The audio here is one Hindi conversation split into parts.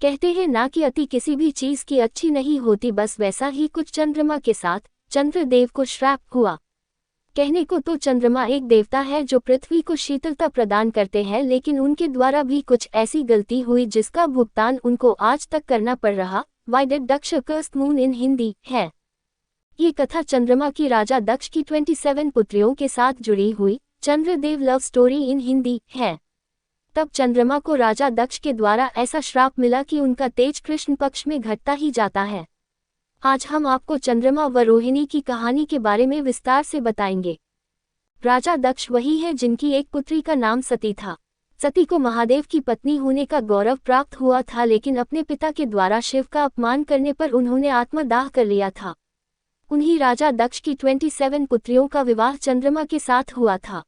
कहते हैं ना कि अति किसी भी चीज की अच्छी नहीं होती, बस वैसा ही कुछ चंद्रमा के साथ चंद्रदेव को श्राप हुआ। कहने को तो चंद्रमा एक देवता है जो पृथ्वी को शीतलता प्रदान करते हैं, लेकिन उनके द्वारा भी कुछ ऐसी गलती हुई जिसका भुगतान उनको आज तक करना पड़ रहा। Why did Daksh cursed moon in Hindi है। ये कथा चंद्रमा की राजा दक्ष की 27 पुत्रियों के साथ जुड़ी हुई Chandradev love story in Hindi है। तब चंद्रमा को राजा दक्ष के द्वारा ऐसा श्राप मिला कि उनका तेज कृष्ण पक्ष में घटता ही जाता है। आज हम आपको चंद्रमा व रोहिणी की कहानी के बारे में विस्तार से बताएंगे। राजा दक्ष वही है जिनकी एक पुत्री का नाम सती था। सती को महादेव की पत्नी होने का गौरव प्राप्त हुआ था, लेकिन अपने पिता के द्वारा शिव का अपमान करने पर उन्होंने आत्मदाह कर लिया था। उन्हीं राजा दक्ष की 27 पुत्रियों का विवाह चंद्रमा के साथ हुआ था।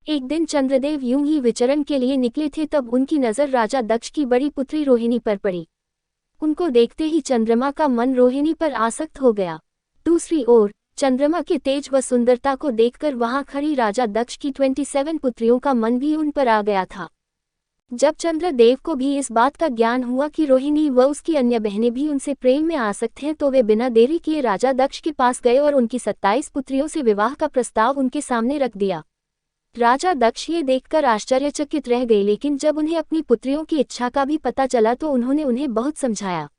एक दिन चंद्रदेव यूं ही विचरण के लिए निकले थे, तब उनकी नज़र राजा दक्ष की बड़ी पुत्री रोहिणी पर पड़ी। उनको देखते ही चंद्रमा का मन रोहिणी पर आसक्त हो गया। दूसरी ओर चंद्रमा के तेज व सुंदरता को देखकर वहां खड़ी राजा दक्ष की 27 पुत्रियों का मन भी उन पर आ गया था। जब चंद्रदेव को भी इस बात का ज्ञान हुआ कि रोहिणी व उसकी अन्य बहनें भी उनसे प्रेम में आसक्त हैं, तो वे बिना देरी किए राजा दक्ष के पास गए और उनकी 27 पुत्रियों से विवाह का प्रस्ताव उनके सामने रख दिया। राजा दक्ष ये देखकर आश्चर्यचकित रह गए, लेकिन जब उन्हें अपनी पुत्रियों की इच्छा का भी पता चला तो उन्होंने उन्हें बहुत समझाया।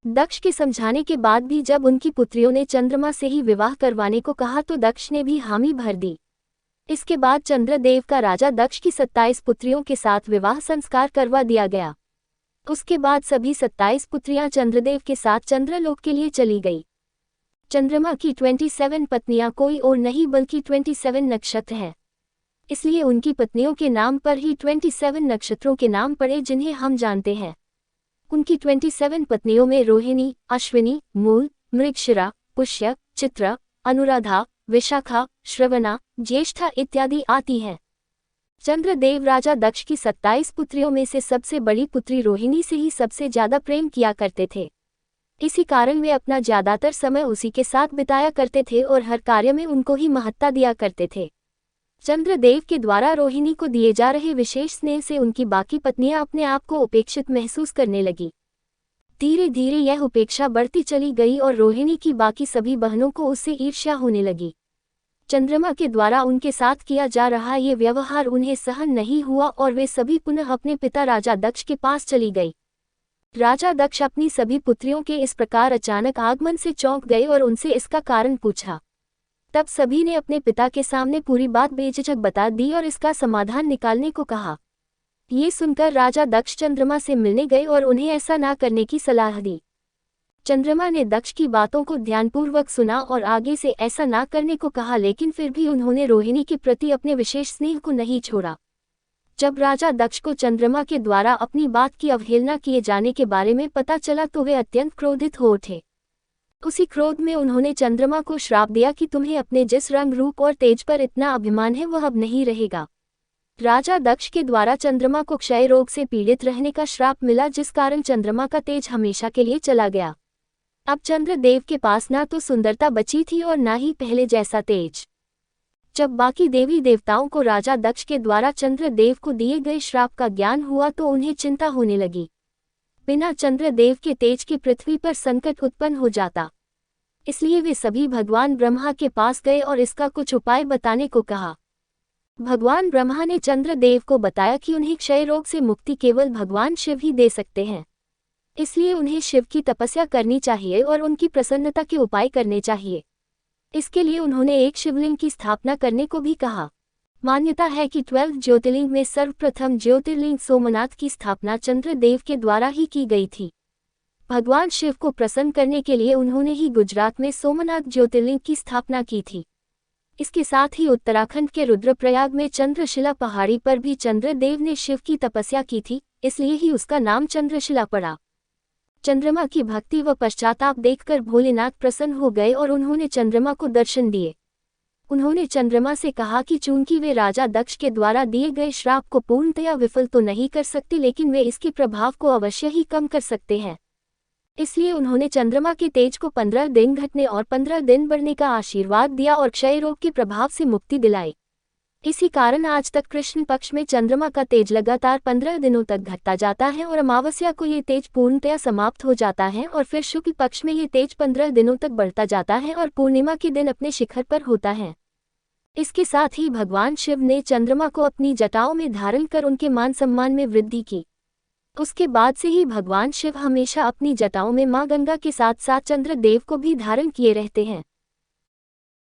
दक्ष के समझाने के बाद भी जब उनकी पुत्रियों ने चंद्रमा से ही विवाह करवाने को कहा तो दक्ष ने भी हामी भर दी। इसके बाद चंद्रदेव का राजा दक्ष की 27 पुत्रियों के साथ विवाह संस्कार करवा दिया गया। उसके बाद सभी 27 पुत्रियां चंद्रदेव के साथ चंद्रलोक के लिए चली गई। चंद्रमा की 27 पत्नियां कोई और नहीं बल्कि 27 नक्षत्र हैं। इसलिए उनकी पत्नियों के नाम पर ही 27 नक्षत्रों के नाम पड़े जिन्हें हम जानते हैं। उनकी 27 पत्नियों में रोहिणी, अश्विनी, मूल, मृगशिरा, पुष्य, चित्रा, अनुराधा, विशाखा, श्रवणा, ज्येष्ठा इत्यादि आती हैं। चंद्रदेव राजा दक्ष की 27 पुत्रियों में से सबसे बड़ी पुत्री रोहिणी से ही सबसे ज्यादा प्रेम किया करते थे। इसी कारण वे अपना ज्यादातर समय उसी के साथ बिताया करते थे और हर कार्य में उनको ही महत्ता दिया करते थे। चंद्रदेव के द्वारा रोहिणी को दिए जा रहे विशेष स्नेह से उनकी बाकी पत्नियां अपने आप को उपेक्षित महसूस करने लगी। धीरे धीरे यह उपेक्षा बढ़ती चली गई और रोहिणी की बाकी सभी बहनों को उससे ईर्ष्या होने लगी। चंद्रमा के द्वारा उनके साथ किया जा रहा ये व्यवहार उन्हें सहन नहीं हुआ और वे सभी पुनः अपने पिता राजा दक्ष के पास चली गई। राजा दक्ष अपनी सभी पुत्रियों के इस प्रकार अचानक आगमन से चौंक गए और उनसे इसका कारण पूछा। तब सभी ने अपने पिता के सामने पूरी बात बेझिझक बता दी और इसका समाधान निकालने को कहा। ये सुनकर राजा दक्ष चंद्रमा से मिलने गए और उन्हें ऐसा ना करने की सलाह दी। चंद्रमा ने दक्ष की बातों को ध्यानपूर्वक सुना और आगे से ऐसा ना करने को कहा, लेकिन फिर भी उन्होंने रोहिणी के प्रति अपने विशेष स्नेह को नहीं छोड़ा। जब राजा दक्ष को चंद्रमा के द्वारा अपनी बात की अवहेलना किए जाने के बारे में पता चला तो वे अत्यंत क्रोधित हो उठे। उसी क्रोध में उन्होंने चंद्रमा को श्राप दिया कि तुम्हें अपने जिस रंग, रूप और तेज पर इतना अभिमान है वह अब नहीं रहेगा। राजा दक्ष के द्वारा चंद्रमा को क्षय रोग से पीड़ित रहने का श्राप मिला, जिस कारण चंद्रमा का तेज हमेशा के लिए चला गया। अब चंद्रदेव के पास ना तो सुंदरता बची थी और ना ही पहले जैसा तेज। जब बाकी देवी देवताओं को राजा दक्ष के द्वारा चंद्रदेव को दिए गए श्राप का ज्ञान हुआ तो उन्हें चिंता होने लगी। बिना चंद्रदेव के तेज के पृथ्वी पर संकट उत्पन्न हो जाता। इसलिए वे सभी भगवान ब्रह्मा के पास गए और इसका कुछ उपाय बताने को कहा। भगवान ब्रह्मा ने चंद्रदेव को बताया कि उन्हें क्षय रोग से मुक्ति केवल भगवान शिव ही दे सकते हैं। इसलिए उन्हें शिव की तपस्या करनी चाहिए और उनकी प्रसन्नता के उपाय करने चाहिए। इसके लिए उन्होंने एक शिवलिंग की स्थापना करने को भी कहा। मान्यता है कि 12 ज्योतिर्लिंग में सर्वप्रथम ज्योतिर्लिंग सोमनाथ की स्थापना चंद्रदेव के द्वारा ही की गई थी। भगवान शिव को प्रसन्न करने के लिए उन्होंने ही गुजरात में सोमनाथ ज्योतिर्लिंग की स्थापना की थी। इसके साथ ही उत्तराखंड के रुद्रप्रयाग में चंद्रशिला पहाड़ी पर भी चंद्रदेव ने शिव की तपस्या की थी, इसलिए ही उसका नाम चंद्रशिला पड़ा। चंद्रमा की भक्ति व पश्चाताप देखकर भोलेनाथ प्रसन्न हो गए और उन्होंने चंद्रमा को दर्शन दिए। उन्होंने चंद्रमा से कहा कि चूंकि वे राजा दक्ष के द्वारा दिए गए श्राप को पूर्णतया विफल तो नहीं कर सकते, लेकिन वे इसके प्रभाव को अवश्य ही कम कर सकते हैं। इसलिए उन्होंने चंद्रमा के तेज को 15 दिन घटने और 15 दिन बढ़ने का आशीर्वाद दिया और क्षय रोग के प्रभाव से मुक्ति दिलाई। इसी कारण आज तक कृष्ण पक्ष में चंद्रमा का तेज लगातार 15 दिनों तक घटता जाता है और अमावस्या को ये तेज पूर्णतया समाप्त हो जाता है और फिर शुक्ल पक्ष में ये तेज 15 दिनों तक बढ़ता जाता है और पूर्णिमा के दिन अपने शिखर पर होता है। इसके साथ ही भगवान शिव ने चंद्रमा को अपनी जटाओं में धारण कर उनके मान सम्मान में वृद्धि की। उसके बाद से ही भगवान शिव हमेशा अपनी जटाओं में मां गंगा के साथ साथ चंद्रदेव को भी धारण किए रहते हैं।